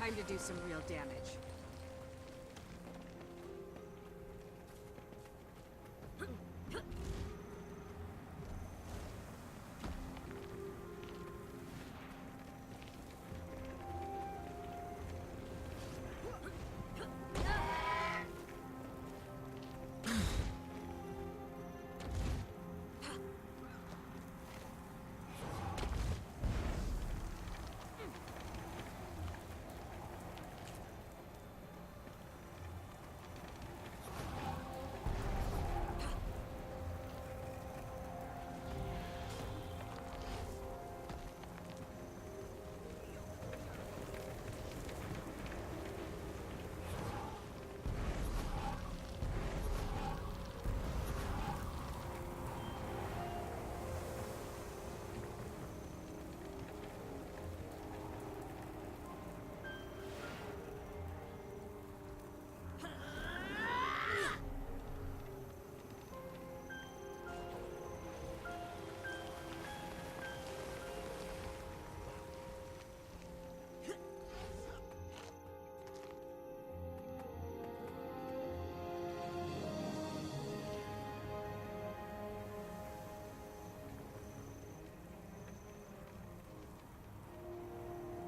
Time to do some real damage.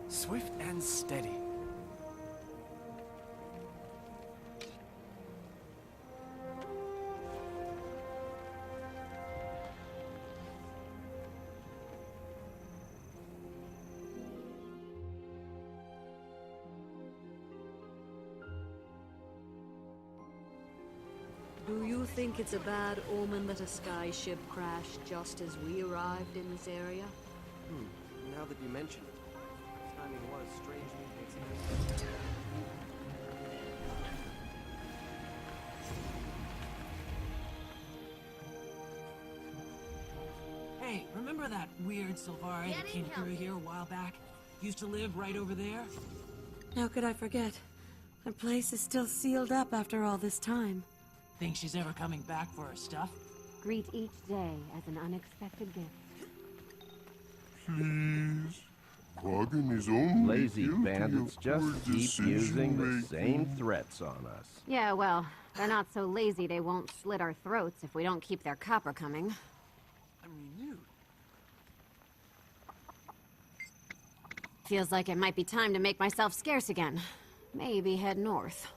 Swift and steady. Do you think it's a bad omen that a sky ship crashed just as we arrived in this area? Now that you mention it, timing was strangely coincidental. Hey, remember that weird Sylvari that came through here a while back? Used to live right over there? How could I forget? The place is still sealed up after all this time. Think she's ever coming back for her stuff? Greet each day as an unexpected gift. Please. Kogan is only Lazy guilty bandits of just poor keep using the decision-making. same threats on us. Yeah, well, they're not so lazy they won't slit our throats if we don't keep their copper coming. I'm renewed. Feels like it might be time to make myself scarce again. Maybe head north.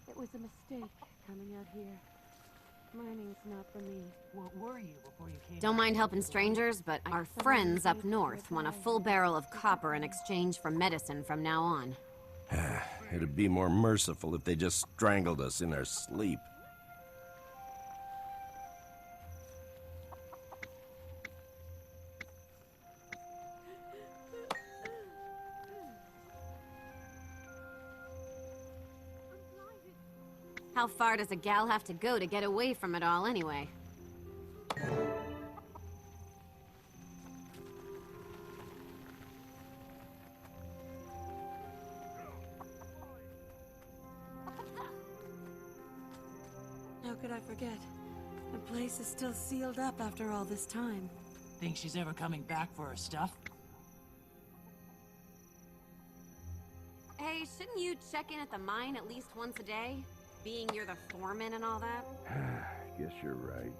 It was a mistake coming out here. Mining's not for me. What were you before you came? Don't mind helping strangers, but our friends up north want a full barrel of copper in exchange for medicine from now on. It'd be more merciful if they just strangled us in our sleep. How far does a gal have to go to get away from it all anyway? How could I forget? The place is still sealed up after all this time. Think she's ever coming back for her stuff? Hey, shouldn't you check in at the mine at least once a day? Being you're the foreman and all that? Guess you're right.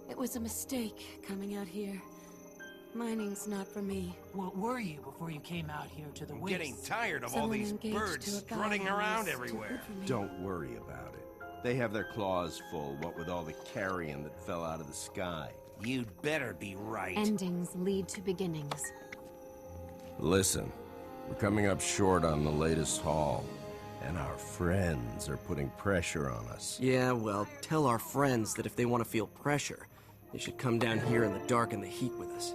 It was a mistake coming out here. Mining's not for me. What were you before you came out here to the I'm wastes? getting tired of all Someone these engaged to birds a guy strutting who around was too everywhere. good for me. Don't worry about it. They have their claws full, what with all the carrion that fell out of the sky. You'd better be right. Endings lead to beginnings. Listen, we're coming up short on the latest haul, and our friends are putting pressure on us. Yeah, well, tell our friends that if they want to feel pressure, they should come down here in the dark and the heat with us.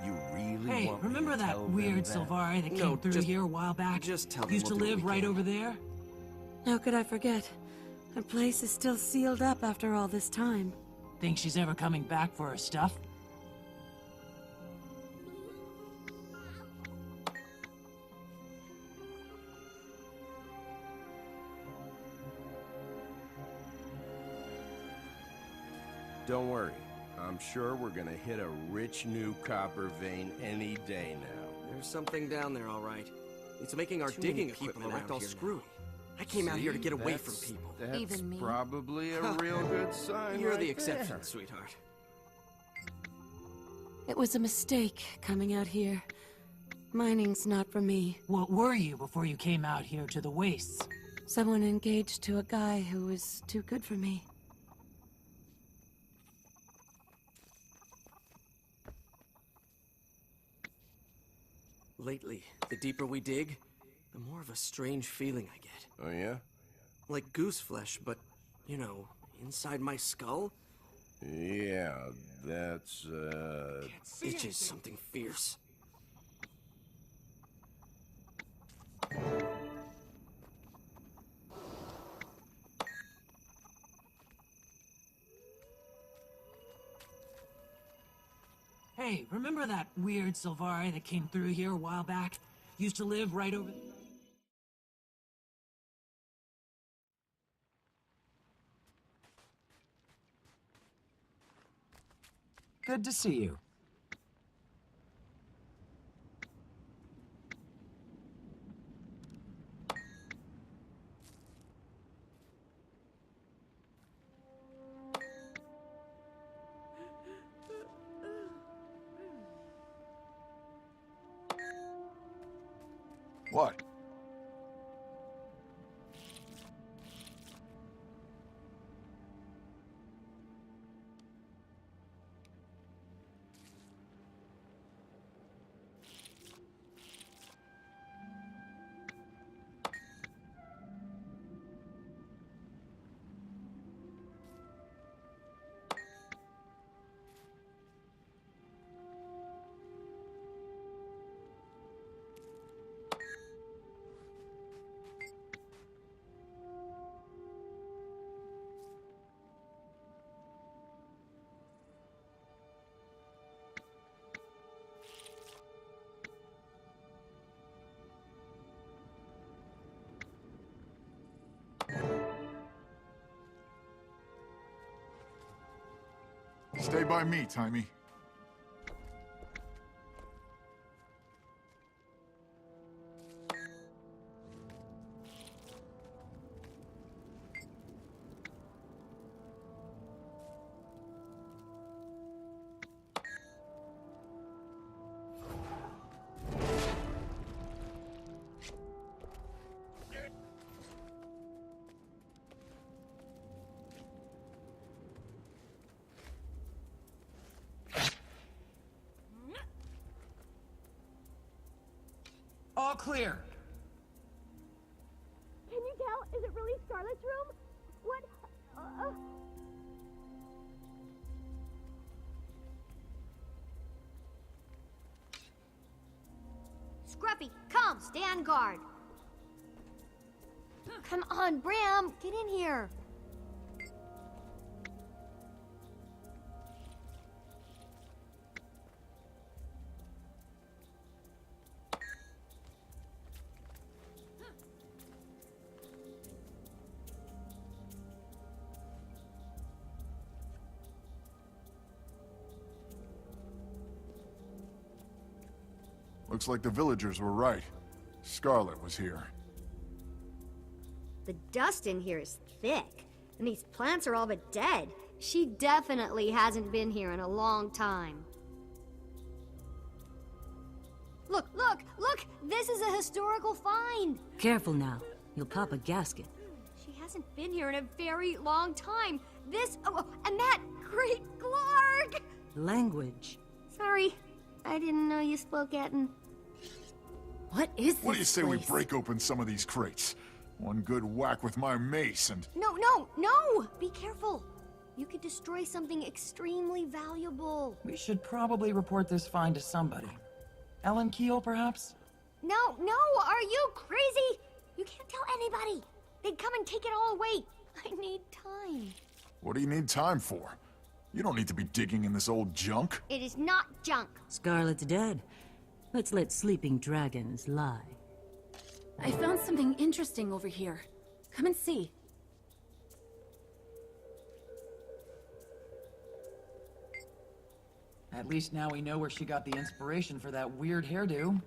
You really Hey, want me remember to that tell them weird that? Sylvari that No, came through just- here a while back? just tell them Used we'll to do what live we right can. over there? How could I forget? The place is still sealed up after all this time. Think she's ever coming back for her stuff? Don't worry. I'm sure we're gonna hit a rich new copper vein any day now. There's something down there, all right. It's making our Too many digging people equipment around act all here now. screwy. I came out here to See? get away from That's- people. That's Even me. probably a real good sign. You're right the exception, there. sweetheart. It was a mistake coming out here. Mining's not for me. What were you before you came out here to the wastes? Someone engaged to a guy who was too good for me. Lately, the deeper we dig, the more of a strange feeling I get. Oh yeah? Like goose flesh, but, you know, inside my skull, Yeah, that's itches something fierce. Hey, remember that weird Sylvari that came through here a while back? Used to live right over... Good to see you. What? Stay by me, Timey. All clear. Can you tell? Is it really Scarlet's room? What? Scruffy, come, stand guard. Come on, Bram, get in here. Looks like the villagers were right. Scarlet was here. The dust in here is thick, and these plants are all but dead. She definitely hasn't been here in a long time. Look, look, look! This is a historical find! Careful now. You'll pop a gasket. She hasn't been here in a very long time. This, oh, and that great Glarg! Language. Sorry, I didn't know you spoke Etten. What is this What do you say we place? break open some of these crates? One good whack with my mace and... No, no, no! Be careful. You could destroy something extremely valuable. We should probably report this find to somebody. Ellen Keel, perhaps? No, are you crazy? You can't tell anybody. They'd come and take it all away. I need time. What do you need time for? You don't need to be digging in this old junk. It is not junk. Scarlet's dead. Let's let sleeping dragons lie. I found something interesting over here. Come and see. At least now we know where she got the inspiration for that weird hairdo.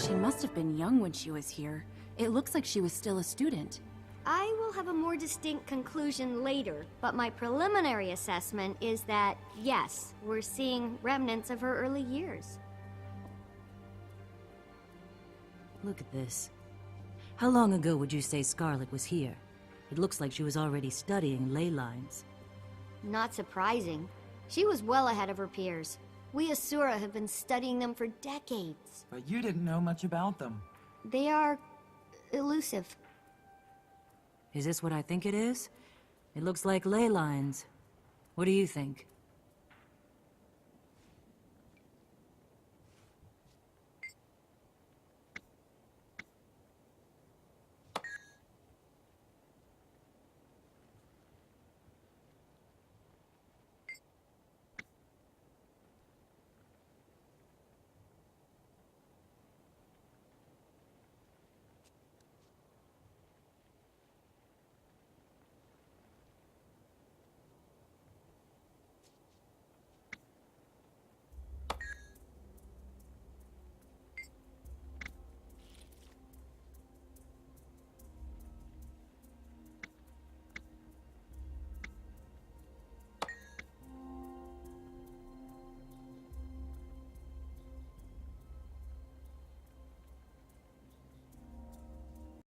She must have been young when she was here. It looks like she was still a student. I will have a more distinct conclusion later, but my preliminary assessment is that, yes, we're seeing remnants of her early years. Look at this. How long ago would you say Scarlet was here? It looks like she was already studying ley lines. Not surprising. She was well ahead of her peers. We Asura have been studying them for decades. But you didn't know much about them. They are elusive. Is this what I think it is? It looks like ley lines. What do you think?